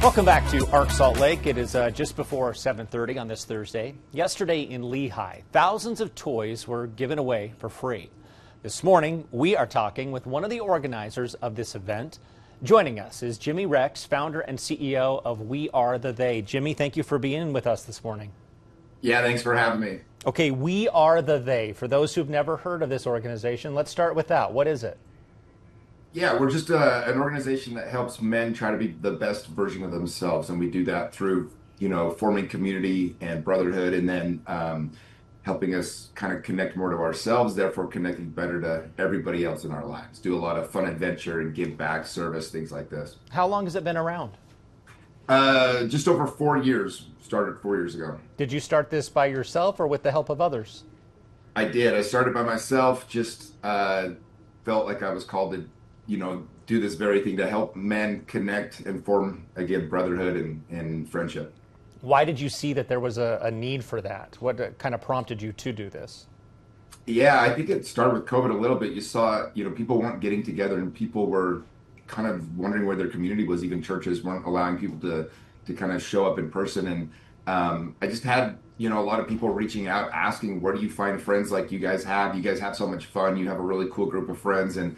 Welcome back to Arc Salt Lake. It is just before 7:30 on this Thursday. Yesterday in Lehigh, thousands of toys were given away for free. This morning, we are talking with one of the organizers of this event. Joining us is Jimmy Rex, founder and CEO of We Are the They. Jimmy, thank you for being with us this morning. Yeah, thanks for having me. Okay, We Are the They. For those who've never heard of this organization, let's start with that. What is it? Yeah, we're just an organization that helps men try to be the best version of themselves, and we do that through, forming community and brotherhood, and then helping us kind of connect more to ourselves, therefore connecting better to everybody else in our lives. Do a lot of fun adventure and give back, service, things like this. How long has it been around? Just over 4 years. Started 4 years ago. Did you start this by yourself or with the help of others? I did. I started by myself. Just felt like I was called to do this very thing to help men connect and form, again, brotherhood and friendship. Why did you see that there was a need for that? What kind of prompted you to do this? Yeah, I think it started with COVID a little bit. You saw, people weren't getting together and people were kind of wondering where their community was. Even churches weren't allowing people to kind of show up in person. And I just had, a lot of people reaching out, asking, where do you find friends like you guys have? You guys have so much fun. You have a really cool group of friends. And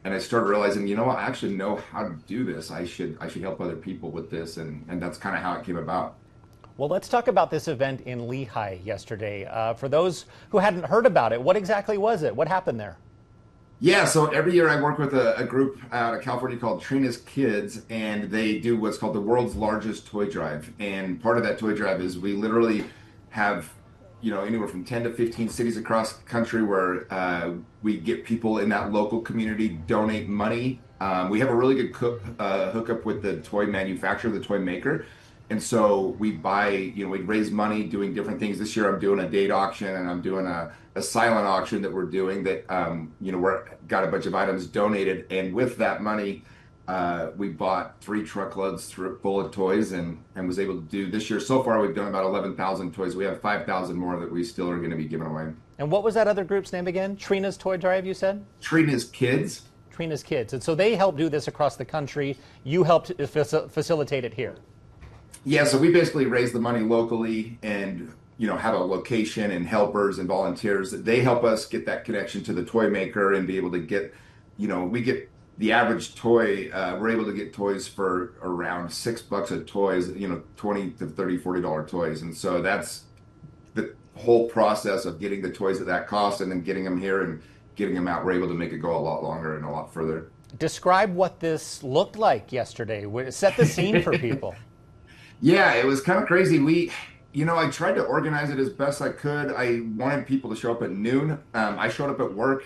I started realizing, I actually know how to do this. I should help other people with this. And that's kind of how it came about. Well, let's talk about this event in Lehigh yesterday. For those who hadn't heard about it, what exactly was it? What happened there? Yeah, so every year I work with a group out of California called Trina's Kids, and they do what's called the world's largest toy drive. And part of that toy drive is we literally have anywhere from 10 to 15 cities across the country where we get people in that local community donate money. We have a really good hookup with the toy manufacturer, the toy maker. And so we buy, we raise money doing different things. This year I'm doing a date auction and I'm doing a silent auction that we're doing that, we're got a bunch of items donated. And with that money, we bought 3 truckloads full of toys and was able to do this year. So far, we've done about 11,000 toys. We have 5,000 more that we still are going to be giving away. And what was that other group's name again? Trina's Toy Drive, you said? Trina's Kids. Trina's Kids. And so they helped do this across the country. You helped facilitate it here. Yeah, so we basically raise the money locally and, have a location and helpers and volunteers. They help us get that connection to the toy maker and be able to get, we get the average toy, we're able to get toys for around $6 a toys, $20 to $30, $40 toys. And so that's the whole process of getting the toys at that cost and then getting them here and getting them out. We're able to make it go a lot longer and a lot further. Describe what this looked like yesterday. Set the scene for people. Yeah, it was kind of crazy. I tried to organize it as best I could. I wanted people to show up at noon. I showed up at work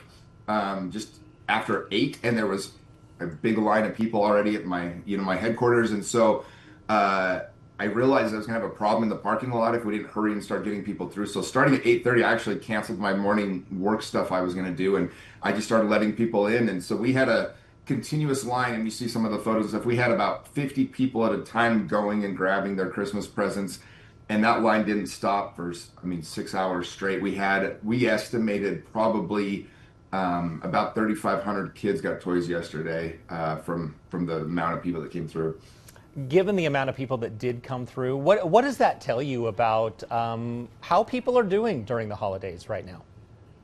just after 8, and there was a big line of people already at my headquarters. And so I realized I was gonna have a problem in the parking lot if we didn't hurry and start getting people through. So starting at 8:30, I actually canceled my morning work stuff I was gonna do, and I just started letting people in. And so we had a continuous line, and you see some of the photos. If we had about 50 people at a time going and grabbing their Christmas presents, and that line didn't stop for 6 hours straight. We estimated probably about 3,500 kids got toys yesterday from the amount of people that came through. Given the amount of people that did come through, what does that tell you about how people are doing during the holidays right now?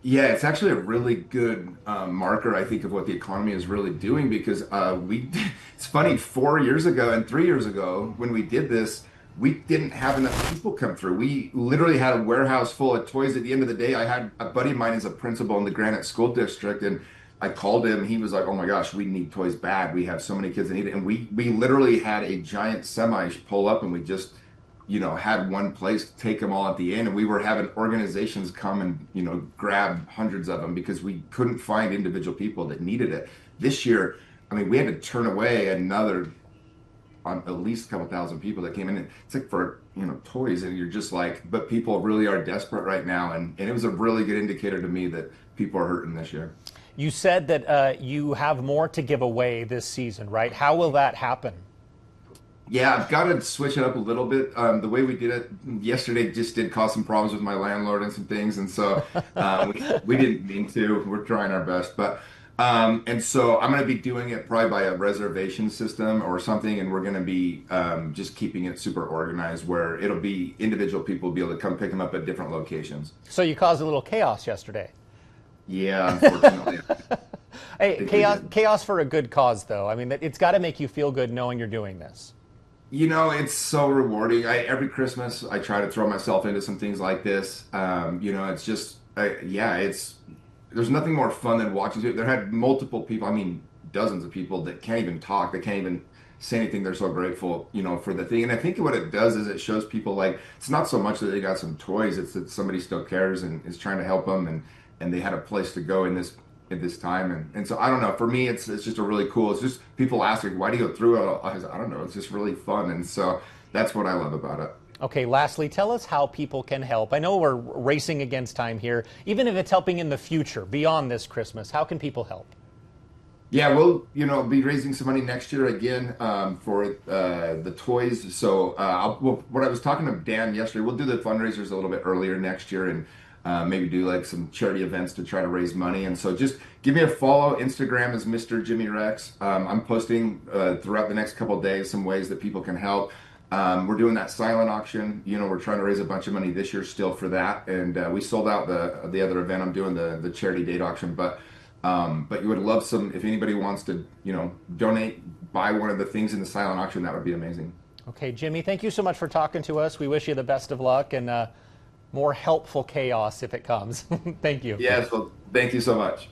Yeah, it's actually a really good marker, I think, of what the economy is really doing, because it's funny, 4 years ago and 3 years ago when we did this, we didn't have enough people come through. We literally had a warehouse full of toys. At the end of the day, I had a buddy of mine as a principal in the Granite School District, and I called him. He was like, "Oh my gosh, we need toys bad. We have so many kids that need it." And we literally had a giant semi pull up, and we just had one place to take them all at the end. And we were having organizations come and grab hundreds of them because we couldn't find individual people that needed it. This year, we had to turn away another at least a couple thousand people that came in. It's like for toys, and you're just like, but people really are desperate right now, and it was a really good indicator to me that people are hurting this year. You said that you have more to give away this season, right? How will that happen? Yeah, I've got to switch it up a little bit. The way we did it yesterday just did cause some problems with my landlord and some things, and so we didn't mean to. We're trying our best, but And so I'm going to be doing it probably by a reservation system or something, and we're going to be just keeping it super organized where it'll be individual people will be able to come pick them up at different locations. So you caused a little chaos yesterday. Yeah, unfortunately. Hey, think we did. chaos for a good cause, though. I mean, it's got to make you feel good knowing you're doing this. It's so rewarding. Every Christmas I try to throw myself into some things like this. It's just, yeah, it's there's nothing more fun than watching it. There had multiple people, I mean, dozens of people that can't even talk. They can't even say anything. They're so grateful, for the thing. And I think what it does is it shows people like it's not so much that they got some toys. It's that somebody still cares and is trying to help them, and they had a place to go in this time. And so I don't know. For me, it's just a really cool. It's just people asking, why do you go through it? I don't know. It's just really fun, and so that's what I love about it. Okay, lastly, tell us how people can help. I know we're racing against time here. Even if it's helping in the future, beyond this Christmas, how can people help? Yeah, we'll be raising some money next year again for the toys. So what I was talking to Dan yesterday, we'll do the fundraisers a little bit earlier next year and maybe do like some charity events to try to raise money. And so just give me a follow. Instagram is Mr. Jimmy Rex. I'm posting throughout the next couple of days some ways that people can help. We're doing that silent auction. We're trying to raise a bunch of money this year still for that, and we sold out the other event. I'm doing the charity date auction, but you would love some if anybody wants to donate, buy one of the things in the silent auction. That would be amazing. Okay, Jimmy, thank you so much for talking to us. We wish you the best of luck and more helpful chaos if it comes. Thank you. Yes, well, thank you so much.